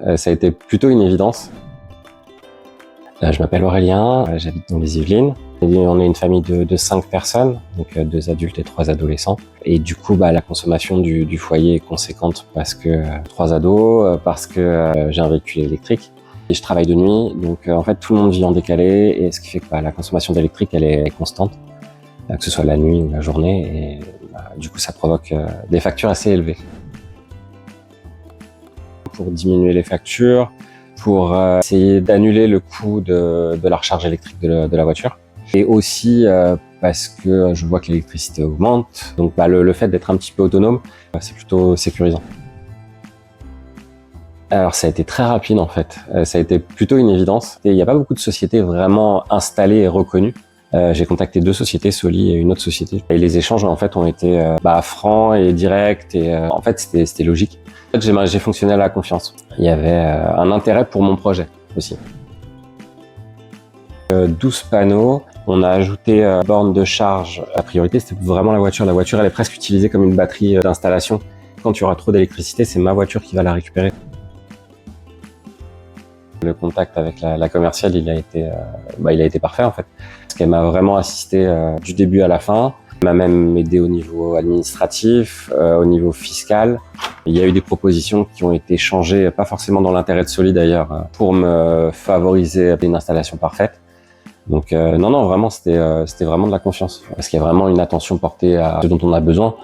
Ça a été plutôt une évidence. Je m'appelle Aurélien, j'habite dans les Yvelines. On est une famille de 5 personnes, donc 2 adultes et 3 adolescents. Et du coup, la consommation du foyer est conséquente parce que 3 ados, parce que j'ai un véhicule électrique. Et je travaille de nuit, donc en fait tout le monde vit en décalé, et ce qui fait que la consommation d'électrique elle est constante, que ce soit la nuit ou la journée, et du coup ça provoque des factures assez élevées. Pour diminuer les factures, pour essayer d'annuler le coût de la recharge électrique de la voiture, et aussi parce que je vois que l'électricité augmente, donc le fait d'être un petit peu autonome, c'est plutôt sécurisant. Alors ça a été très rapide en fait, ça a été plutôt une évidence. Il n'y a pas beaucoup de sociétés vraiment installées et reconnues. J'ai contacté 2 sociétés, Soli et une autre société. Et les échanges en fait ont été francs et directs, et en fait c'était logique. En fait, j'ai fonctionné à la confiance. Il y avait un intérêt pour mon projet aussi. 12 panneaux, on a ajouté borne de charge. La priorité c'était vraiment la voiture. La voiture elle est presque utilisée comme une batterie d'installation. Quand tu auras trop d'électricité, c'est ma voiture qui va la récupérer. Le contact avec la commerciale, il a été parfait en fait, parce qu'elle m'a vraiment assisté du début à la fin. Elle m'a même aidé au niveau administratif, au niveau fiscal. Il y a eu des propositions qui ont été changées, pas forcément dans l'intérêt de Soli d'ailleurs, pour me favoriser une installation parfaite. Donc non, vraiment c'était vraiment de la confiance, parce qu'il y a vraiment une attention portée à ce dont on a besoin.